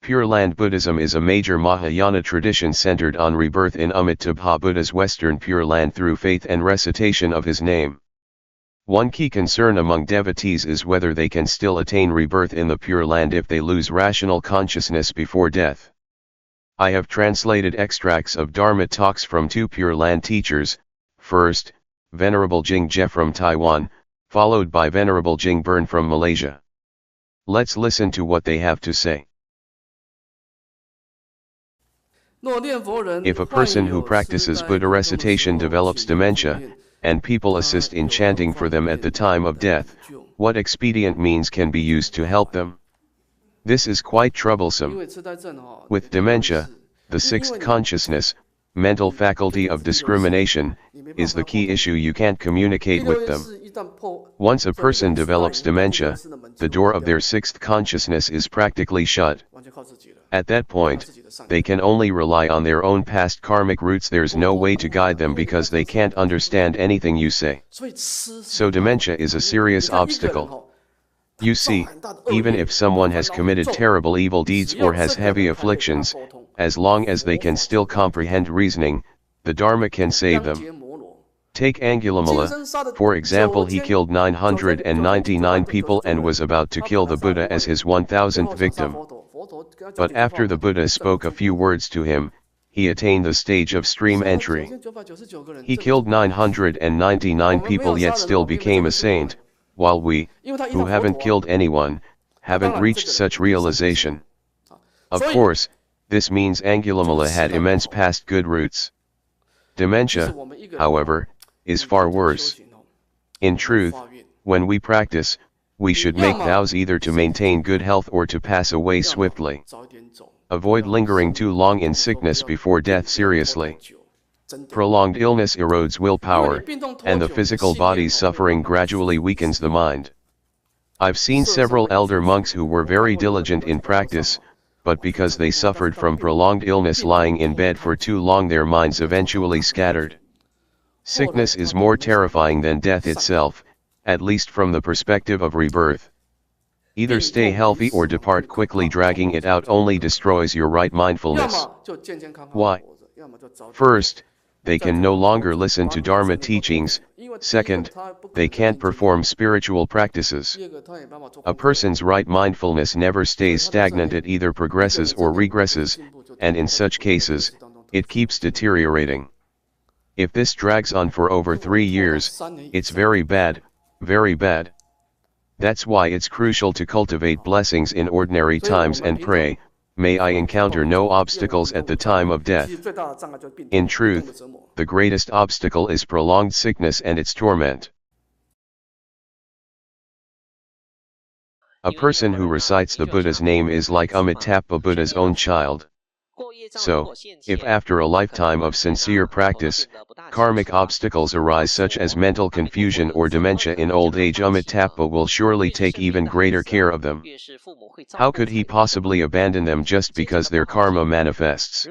Pure Land Buddhism is a major Mahayana tradition centered on rebirth in Amitabha Buddha's Western Pure Land through faith and recitation of his name. One key concern among devotees is whether they can still attain rebirth in the Pure Land if they lose rational consciousness before death. I have translated extracts of Dharma talks from two Pure Land teachers, first, Venerable净界from Taiwan, followed by Venerable Reborn from Malaysia. Let's listen to what they have to say. If a person who practices Buddha recitation develops dementia, and people assist in chanting for them at the time of death, what expedient means can be used to help them? This is quite troublesome. With dementia, the sixth consciousness, mental faculty of discrimination, is the key issue. You can't communicate with them. Once a person develops dementia, the door of their sixth consciousness is practically shut. At that point, they can only rely on their own past karmic roots. There's no way to guide them because they can't understand anything you say. So dementia is a serious obstacle. You see, even if someone has committed terrible evil deeds or has heavy afflictions, as long as they can still comprehend reasoning, the Dharma can save them. Take Angulimala, for example. He killed 999 people and was about to kill the Buddha as his 1000th victim. But after the Buddha spoke a few words to him, he attained the stage of stream entry. He killed 999 people yet still became a saint, while we, who haven't killed anyone, haven't reached such realization. Of course, this means Angulimala had immense past good roots. Dementia, however, is far worse. In truth, when we practice, we should make vows either to maintain good health or to pass away swiftly. Avoid lingering too long in sickness before death seriously. Prolonged illness erodes willpower, and the physical body's suffering gradually weakens the mind. I've seen several elder monks who were very diligent in practice, but because they suffered from prolonged illness lying in bed for too long, their minds eventually scattered. Sickness is more terrifying than death itself, at least from the perspective of rebirth. Either stay healthy or depart quickly. Dragging it out only destroys your right mindfulness. Why? First, they can no longer listen to Dharma teachings. Second, they can't perform spiritual practices. A person's right mindfulness never stays stagnant. It either progresses or regresses, and in such cases, it keeps deteriorating. If this drags on for over 3 years, it's very bad, very bad. That's why it's crucial to cultivate blessings in ordinary times and pray, "May I encounter no obstacles at the time of death." In truth, the greatest obstacle is prolonged sickness and its torment. A person who recites the Buddha's name is like Amitabha, Buddha's own child. So, if after a lifetime of sincere practice, karmic obstacles arise such as mental confusion or dementia in old age, Amitabha will surely take even greater care of them. How could he possibly abandon them just because their karma manifests?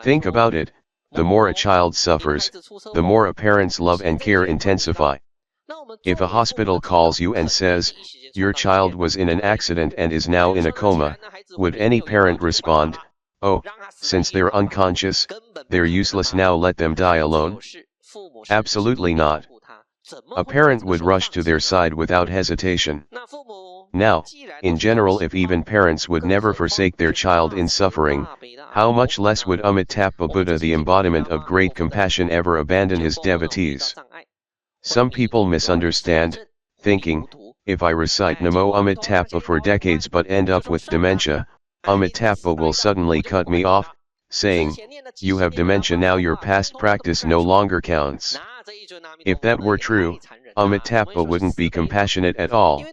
Think about it, the more a child suffers, the more a parent's love and care intensify. If a hospital calls you and says, "Your child was in an accident and is now in a coma," would any parent respond, "Oh, since they're unconscious, they're useless now, let them die alone"? Absolutely not. A parent would rush to their side without hesitation. Now, in general, if even parents would never forsake their child in suffering, how much less would Amitabha Buddha, the embodiment of great compassion, ever abandon his devotees? Some people misunderstand, thinking, if I recite Namo Amitabha for decades but end up with dementia, Amitabha will suddenly cut me off, saying, "You have dementia now, your past practice no longer counts." If that were true, Amitabha wouldn't be compassionate at all.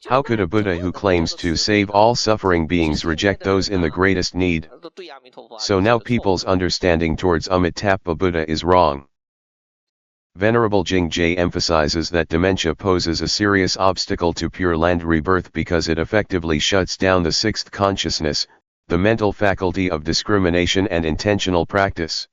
How could a Buddha who claims to save all suffering beings reject those in the greatest need? So now people's understanding towards Amitabha Buddha is wrong. Venerable Jingje emphasizes that dementia poses a serious obstacle to Pure Land rebirth because it effectively shuts down the sixth consciousness, the mental faculty of discrimination and intentional practice.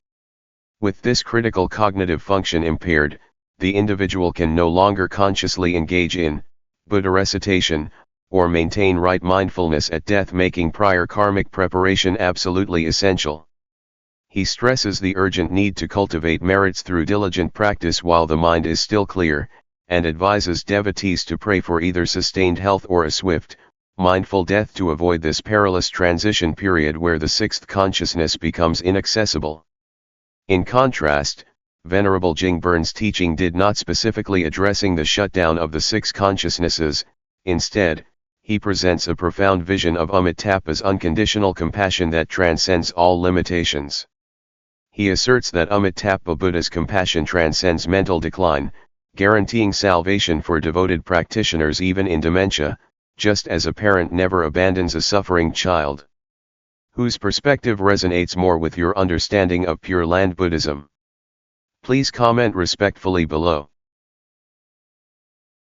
With this critical cognitive function impaired, the individual can no longer consciously engage in Buddha recitation, or maintain right mindfulness at death, making prior karmic preparation absolutely essential. He stresses the urgent need to cultivate merits through diligent practice while the mind is still clear, and advises devotees to pray for either sustained health or a swift, mindful death to avoid this perilous transition period where the sixth consciousness becomes inaccessible. In contrast, Venerable Jingburn's teaching did not specifically addressing the shutdown of the six consciousnesses. Instead, he presents a profound vision of Amitabha's unconditional compassion that transcends all limitations. He asserts that Amitabha Buddha's compassion transcends mental decline, guaranteeing salvation for devoted practitioners even in dementia, just as a parent never abandons a suffering child. Whose perspective resonates more with your understanding of Pure Land Buddhism? Please comment respectfully below.